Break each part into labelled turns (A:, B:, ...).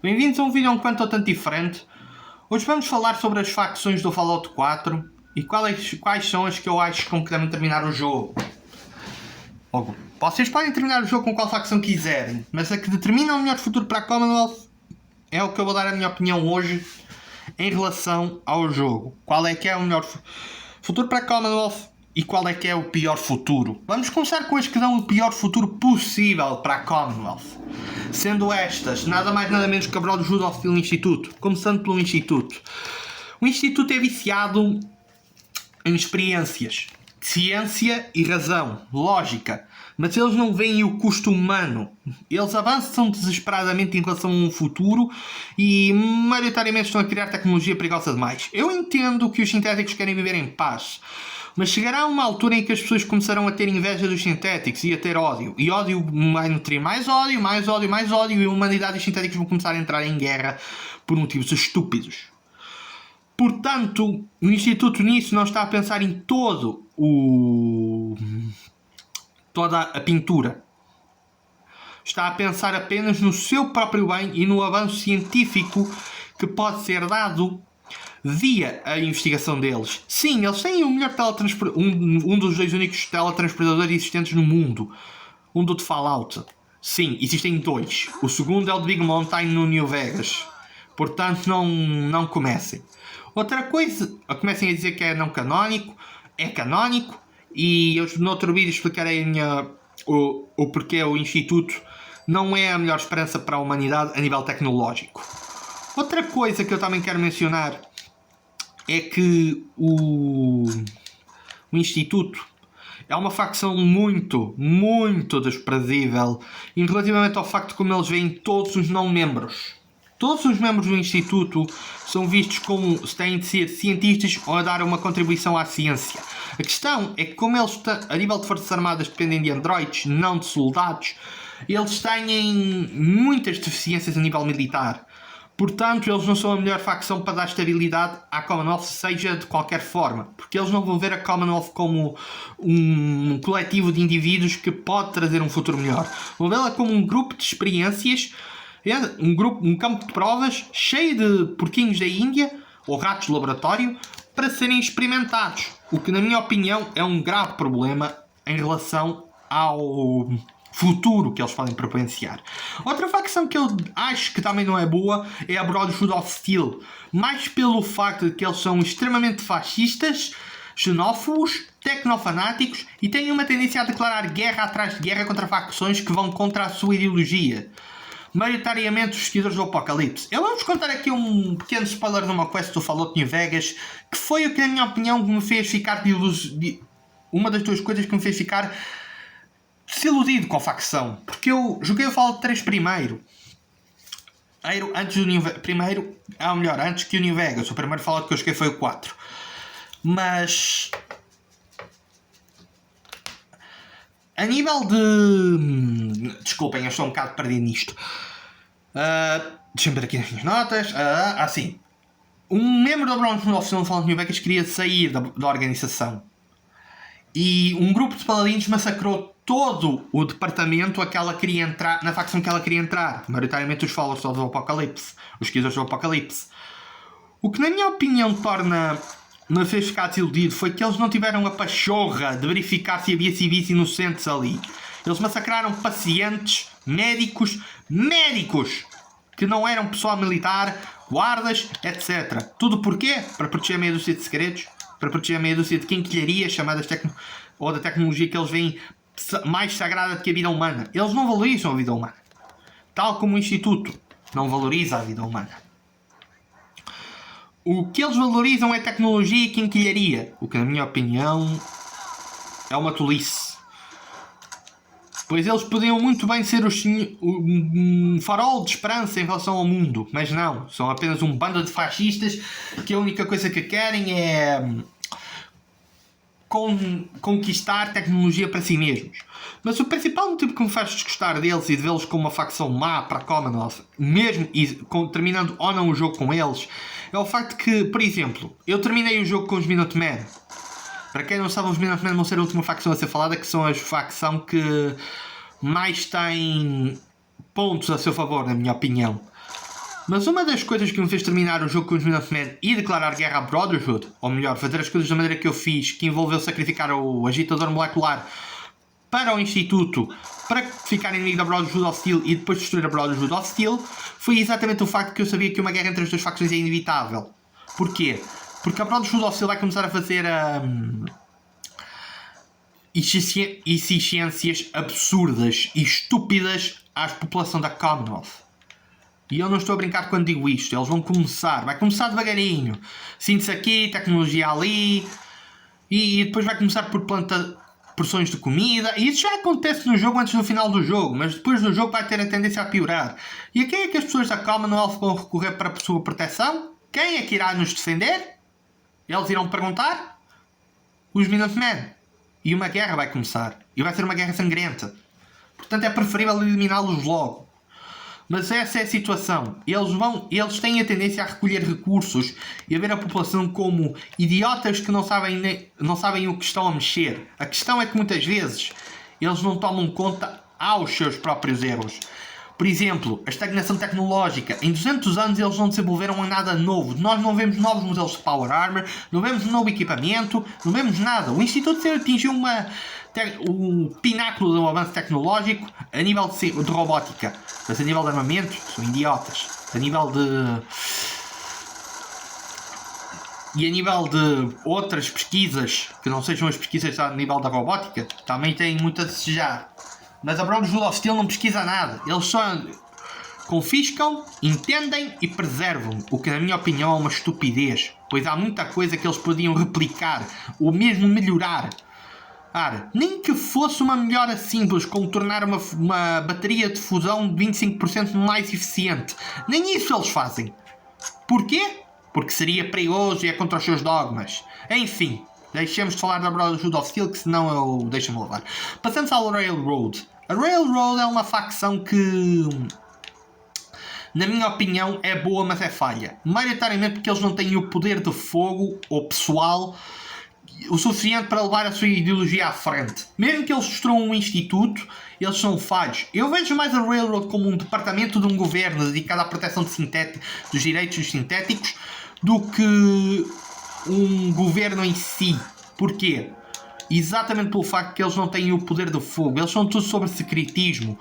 A: Bem-vindos a um vídeo um quanto ou tanto diferente. Hoje vamos falar sobre as facções do Fallout 4 e quais são as que eu acho com que devem terminar o jogo. Vocês podem terminar o jogo com qual facção quiserem, mas a que determina o melhor futuro para a Commonwealth é o que eu vou dar a minha opinião hoje em relação ao jogo. Qual é que é o melhor futuro para a Commonwealth e qual é que é o pior futuro. Vamos começar com as que dão o pior futuro possível para a Commonwealth. Sendo estas, nada mais nada menos que a Brotherhood of Steel Institute. Começando pelo Instituto. O Instituto é viciado em experiências, ciência e razão, lógica. Mas eles não veem o custo humano. Eles avançam desesperadamente em relação a um futuro e maioritariamente estão a criar tecnologia perigosa demais. Eu entendo que os sintéticos querem viver em paz, mas chegará uma altura em que as pessoas começarão a ter inveja dos sintéticos e a ter ódio. E ódio vai nutrir mais ódio, mais ódio, mais ódio. E a humanidade e os sintéticos vão começar a entrar em guerra por motivos estúpidos. Portanto, o Instituto nisso não está a pensar em toda a pintura. Está a pensar apenas no seu próprio bem e no avanço científico que pode ser dado via a investigação deles. Sim, eles têm o melhor um dos dois únicos teletransportadores existentes no mundo. Um do de Fallout. Sim, existem dois. O segundo é o de Big Mountain no New Vegas. Portanto, não comecem. Outra coisa, comecem a dizer que é não canónico. É canónico. E eu no outro vídeo explicarei o porquê o Instituto não é a melhor esperança para a humanidade a nível tecnológico. Outra coisa que eu também quero mencionar é que o Instituto é uma facção muito, muito desprezível em relativamente ao facto de como eles veem todos os não-membros. Todos os membros do Instituto são vistos como se têm de ser cientistas ou a dar uma contribuição à ciência. A questão é que como eles, a nível de forças armadas, dependem de androides, não de soldados, eles têm muitas deficiências a nível militar. Portanto, eles não são a melhor facção para dar estabilidade à Commonwealth, seja de qualquer forma. Porque eles não vão ver a Commonwealth como um coletivo de indivíduos que pode trazer um futuro melhor. Vão vê-la como um grupo de experiências, um campo de provas cheio de porquinhos da Índia, ou ratos de laboratório, para serem experimentados. O que, na minha opinião, é um grave problema em relação ao futuro que eles podem providenciar. Outra facção que eu acho que também não é boa é a Brotherhood of Steel. Mais pelo facto de que eles são extremamente fascistas, xenófobos, tecnofanáticos e têm uma tendência a declarar guerra atrás de guerra contra facções que vão contra a sua ideologia. Maioritariamente os seguidores do Apocalipse. Eu vou-vos contar aqui um pequeno spoiler de uma quest do Fallout New Vegas, que foi o que, na minha opinião, me fez ficar uma das duas coisas que me fez ficar desiludido com a facção. Porque eu joguei o Fallout 3 primeiro. Antes que o New Vegas. O primeiro Fallout que eu joguei foi o 4. Mas a nível de... Desculpem, eu estou um bocado perdido nisto. Deixa-me ver aqui nas minhas notas. Sim. Um membro da Brotherhood of Steel Fallout New Vegas queria sair da organização. E um grupo de paladinos massacrou todo o departamento na facção que ela queria entrar. Maioritariamente os Followers do Apocalipse. Os seguidores do Apocalipse. O que, na minha opinião, me fez ficar desiludido foi que eles não tiveram a pachorra de verificar se havia civis inocentes ali. Eles massacraram pacientes, médicos que não eram pessoal militar, guardas, etc. Tudo porquê? Para proteger meia dúzia de segredos, para proteger meia dúzia de quinquilharias chamadas ou da tecnologia que eles veem mais sagrada do que a vida humana. Eles não valorizam a vida humana. Tal como o Instituto não valoriza a vida humana. O que eles valorizam é tecnologia e quinquilharia, o que, na minha opinião, é uma tolice. Pois eles podiam muito bem ser um farol de esperança em relação ao mundo, mas não, são apenas um bando de fascistas que a única coisa que querem é conquistar tecnologia para si mesmos. Mas o principal motivo que me faz desgostar deles e de vê-los como uma facção má para a Commonwealth, mesmo terminando ou não o jogo com eles, é o facto que, por exemplo, eu terminei o jogo com os Minutemen. Para quem não sabe, os Minutemen vão ser a última facção a ser falada, que são a facção que mais tem pontos a seu favor, na minha opinião. Mas uma das coisas que me fez terminar o jogo com os Minutemen e declarar guerra à Brotherhood, ou melhor, fazer as coisas da maneira que eu fiz, que envolveu sacrificar o agitador molecular para o Instituto, para ficar inimigo da Brotherhood of Steel e depois destruir a Brotherhood of Steel, foi exatamente o facto que eu sabia que uma guerra entre as duas facções é inevitável. Porquê? Porque a Brotherhood of Steel vai começar a fazer exigências absurdas e estúpidas à população da Commonwealth. E eu não estou a brincar quando digo isto. Eles vão começar. Vai começar devagarinho. Síntese aqui, tecnologia ali. E depois vai começar por porções de comida. E isso já acontece no jogo antes do final do jogo. Mas depois do jogo vai ter a tendência a piorar. E a quem é que as pessoas da Commonwealth vão recorrer para a sua proteção? Quem é que irá nos defender? Eles irão perguntar? Os Minutemen. E uma guerra vai começar. E vai ser uma guerra sangrenta. Portanto é preferível eliminá-los logo. Mas essa é a situação. Eles têm a tendência a recolher recursos e a ver a população como idiotas que não sabem o que estão a mexer. A questão é que muitas vezes eles não tomam conta aos seus próprios erros. Por exemplo, a estagnação tecnológica. Em 200 anos eles não desenvolveram nada novo. Nós não vemos novos modelos de Power Armor, não vemos novo equipamento, não vemos nada. O Instituto atingiu o pináculo do avanço tecnológico a nível de robótica. Mas a nível de armamento, são idiotas. A nível de... E a nível de outras pesquisas, que não sejam as pesquisas a nível da robótica, também têm muito a desejar. Mas a Brotherhood of Steel não pesquisa nada. Eles só confiscam, entendem e preservam. O que na minha opinião é uma estupidez. Pois há muita coisa que eles podiam replicar. Ou mesmo melhorar. Nem que fosse uma melhora simples, como tornar uma bateria de fusão de 25% mais eficiente. Nem isso eles fazem. Porquê? Porque seria perigoso e é contra os seus dogmas. Enfim, deixemos de falar da Brotherhood of Steel, que senão eu deixo-me levar. Passamos ao Railroad. A Railroad é uma facção que, na minha opinião, é boa, mas é falha. Maioritariamente porque eles não têm o poder de fogo ou pessoal o suficiente para levar a sua ideologia à frente. Mesmo que eles destruam um instituto, eles são falhos. Eu vejo mais a Railroad como um departamento de um governo dedicado à proteção dos direitos dos sintéticos do que um governo em si. Porquê? Exatamente pelo facto que eles não têm o poder do fogo. Eles são tudo sobre secretismo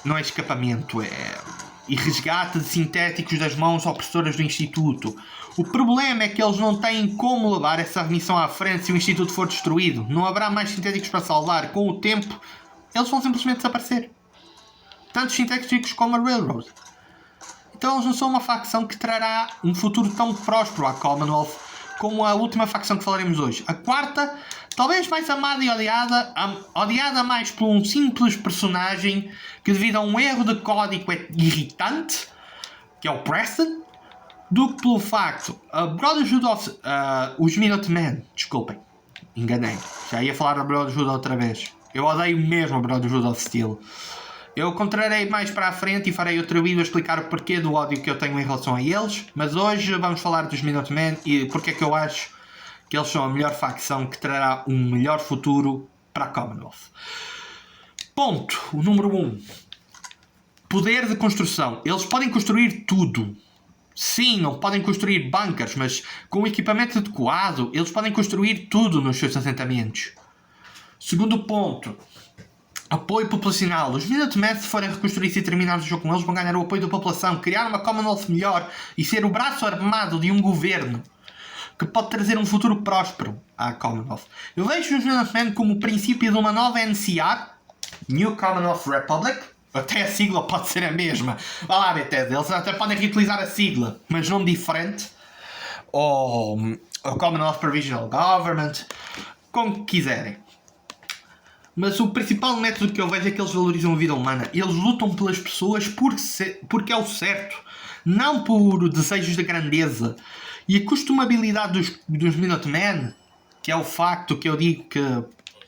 A: não é escapamento, e resgate de sintéticos das mãos opressoras do Instituto. O problema é que eles não têm como levar essa missão à frente se o Instituto for destruído. Não haverá mais sintéticos para salvar. Com o tempo, eles vão simplesmente desaparecer. Tanto os sintéticos como a Railroad. Então eles não são uma facção que trará um futuro tão próspero à Commonwealth como a última facção que falaremos hoje. A quarta, talvez mais amada e odiada mais por um simples personagem que, devido a um erro de código irritante, que é o Preston, do que pelo facto, a Brotherhood of... os Minutemen, desculpem, enganei, já ia falar da Brotherhood outra vez. Eu odeio mesmo a Brotherhood of Steel. Eu encontrarei mais para a frente e farei outro vídeo a explicar o porquê do ódio que eu tenho em relação a eles, mas hoje vamos falar dos Minutemen e porque é que eu acho que eles são a melhor facção que trará um melhor futuro para a Commonwealth. Ponto, o número 1. Poder de construção. Eles podem construir tudo. Sim, não podem construir bunkers, mas com o equipamento adequado, eles podem construir tudo nos seus assentamentos. Segundo ponto. Apoio populacional. Os Minutemen, se forem reconstruídos e terminar o jogo com eles, vão ganhar o apoio da população, criar uma Commonwealth melhor e ser o braço armado de um governo que pode trazer um futuro próspero à Commonwealth. Eu vejo os Minutemen como o princípio de uma nova NCR, New Commonwealth Republic. Até a sigla pode ser a mesma. Vá lá, Bethesda, eles até podem reutilizar a sigla, mas nome diferente. Ou Commonwealth Provisional Government, como quiserem. Mas o principal método que eu vejo é que eles valorizam a vida humana. Eles lutam pelas pessoas porque é o certo, não por desejos de grandeza. E a costumabilidade dos Minutemen, que é o facto que eu digo que,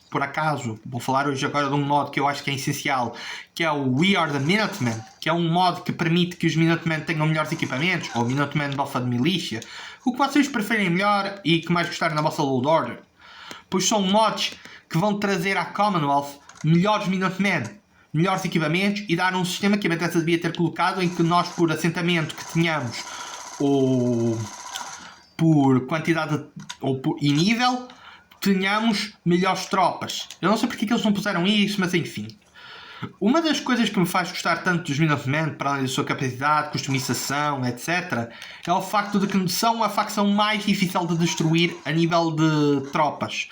A: por acaso, vou falar hoje agora de um modo que eu acho que é essencial, que é o We Are the Minutemen, que é um modo que permite que os Minutemen tenham melhores equipamentos, ou Minutemen Buffalo de Milícia, o que vocês preferem melhor e que mais gostarem na vossa load order. Pois são mods que vão trazer à Commonwealth melhores Minutemen. melhores equipamentos e dar um sistema que a Bethesda devia ter colocado, em que nós, por assentamento que tenhamos, ou por quantidade e nível, tenhamos melhores tropas. Eu não sei porque é que eles não puseram isso, mas enfim. Uma das coisas que me faz gostar tanto dos Minutemen, para além da sua capacidade, customização, etc., é o facto de que são a facção mais difícil de destruir a nível de tropas.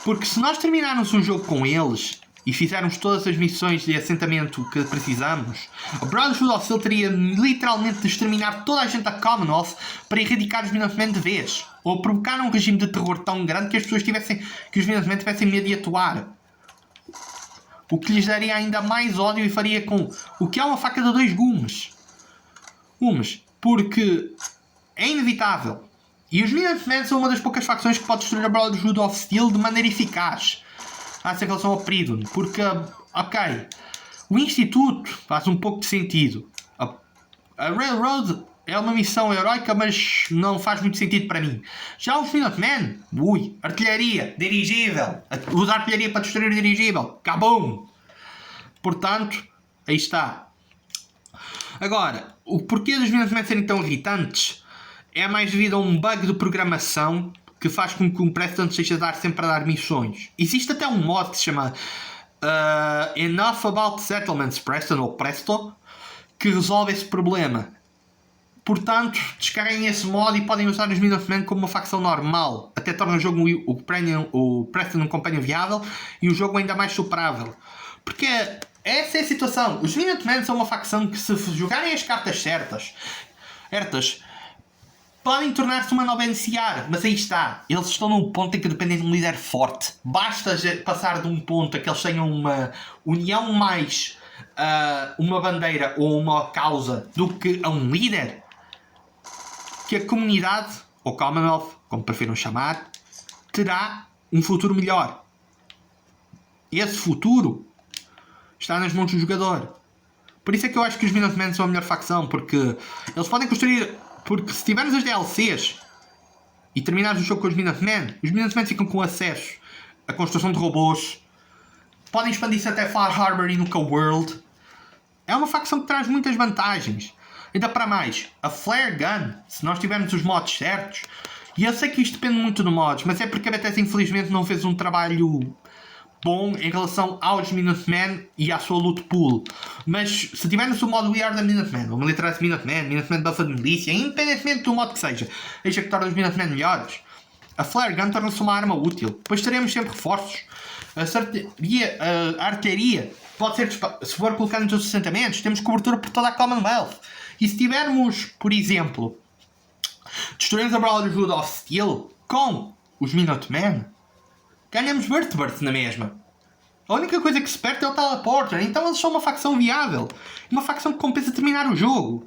A: Porque se nós terminarmos um jogo com eles e fizermos todas as missões de assentamento que precisamos, a Brotherhood of Steel teria literalmente de exterminar toda a gente da Commonwealth para erradicar os Minutemen de vez. Ou provocar um regime de terror tão grande que as pessoas que os Minutemen tivessem medo de atuar. O que lhes daria ainda mais ódio e faria com o que é uma faca de dois gumes. Porque é inevitável. E os Minutemen são uma das poucas facções que pode destruir a Brotherhood of Steel de maneira eficaz. Em relação ao Pridon. Porque, ok, o Instituto faz um pouco de sentido. A Railroad é uma missão heroica, mas não faz muito sentido para mim. Já os Minutemen, artilharia, dirigível. Usar artilharia para destruir o dirigível. Cabum! Portanto, aí está. Agora, o porquê dos Minutemen serem tão irritantes é mais devido a um bug de programação que faz com que o Preston esteja sempre a dar missões. Existe até um mod que se chama Enough About Settlements Preston, ou Presto, que resolve esse problema. Portanto, descarreguem esse mod e podem usar os Minutemen como uma facção normal. Até torna o jogo, o Preston, um companion viável e o jogo ainda mais superável. Porque essa é a situação. Os Minutemen são uma facção que, se jogarem as cartas certas, podem tornar-se uma nova NCR, mas aí está. Eles estão num ponto em que dependem de um líder forte. Basta passar de um ponto a que eles tenham uma união mais uma bandeira ou uma causa do que a um líder, que a comunidade, ou Commonwealth, como prefiram chamar, terá um futuro melhor. Esse futuro está nas mãos do jogador. Por isso é que eu acho que os Minutemen são a melhor facção, porque eles podem construir. Porque se tivermos as DLCs e terminarmos o jogo com os Minutemen ficam com acesso à construção de robôs, podem expandir-se até Far Harbor e Nuka World. É uma facção que traz muitas vantagens. Ainda para mais, a Flare Gun, se nós tivermos os mods certos, e eu sei que isto depende muito de mods, mas é porque a Bethesda infelizmente não fez um trabalho bom em relação aos Minutemen e à sua loot pool. Mas se tivermos o modo We Are the Minutemen, ou Militarize Minutemen Buffed Milícia, independentemente do modo que seja que torna os Minutemen melhores, a Flare Gun torna-se uma arma útil, pois teremos sempre reforços. A artilharia pode ser, se for colocada nos outros assentamentos, temos cobertura por toda a Commonwealth. E se tivermos, por exemplo, destruímos a Brotherhood of Steel com os Minutemen, ganhamos Birth na mesma. A única coisa que se perde é o Teleporter. Então eles são uma facção viável. Uma facção que compensa terminar o jogo.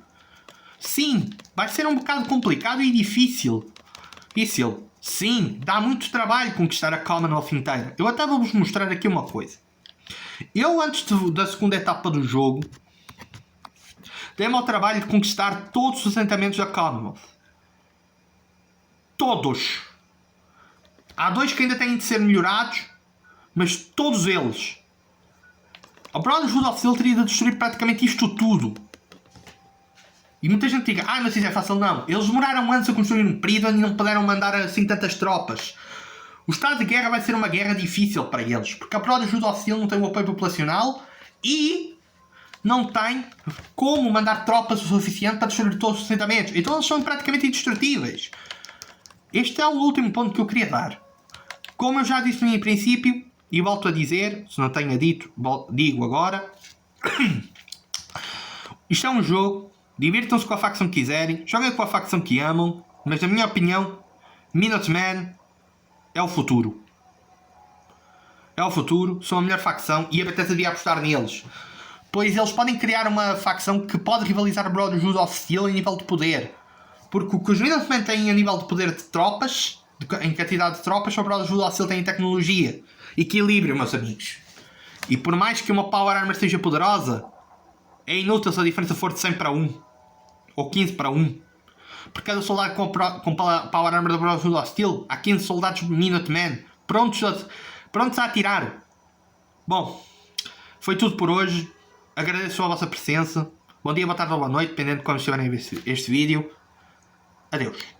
A: Sim, vai ser um bocado complicado e difícil. Sim, dá muito trabalho conquistar a Commonwealth inteira. Eu até vou-vos mostrar aqui uma coisa. Eu, antes da segunda etapa do jogo, dei-me ao trabalho de conquistar todos os assentamentos da Commonwealth. Todos. Há dois que ainda têm de ser melhorados, mas todos eles. A Brotherhood of Steel teria de destruir praticamente isto tudo. E muita gente diga, mas isso é fácil. Não. Eles demoraram anos a construir um Pridon e não puderam mandar assim tantas tropas. O estado de guerra vai ser uma guerra difícil para eles, porque a Brotherhood of Steel não tem o apoio populacional e não tem como mandar tropas o suficiente para destruir todos os assentamentos. Então eles são praticamente indestrutíveis. Este é o último ponto que eu queria dar. Como eu já disse no princípio, e volto a dizer, se não tenha dito, digo agora. Isto é um jogo, divirtam-se com a facção que quiserem, joguem com a facção que amam, mas na minha opinião, Minutemen é o futuro. É o futuro, são a melhor facção e a Bethesda devia apostar neles. Pois eles podem criar uma facção que pode rivalizar a Brotherhood of Steel em nível de poder. Porque o que os Minutemen têm a nível de poder de tropas, em quantidade de tropas, só a Brotherhood of Steel tem em tecnologia. Equilíbrio, meus amigos. E por mais que uma Power Armor seja poderosa, é inútil se a diferença for de 100 para 1. Ou 15 para 1. Por cada soldado com Power Armor da Brotherhood of Steel, há 15 soldados Minutemen prontos a atirar. Bom, Foi tudo por hoje. Agradeço a vossa presença. Bom dia, boa tarde ou boa noite, dependendo de quando estiverem a ver este vídeo. Adeus.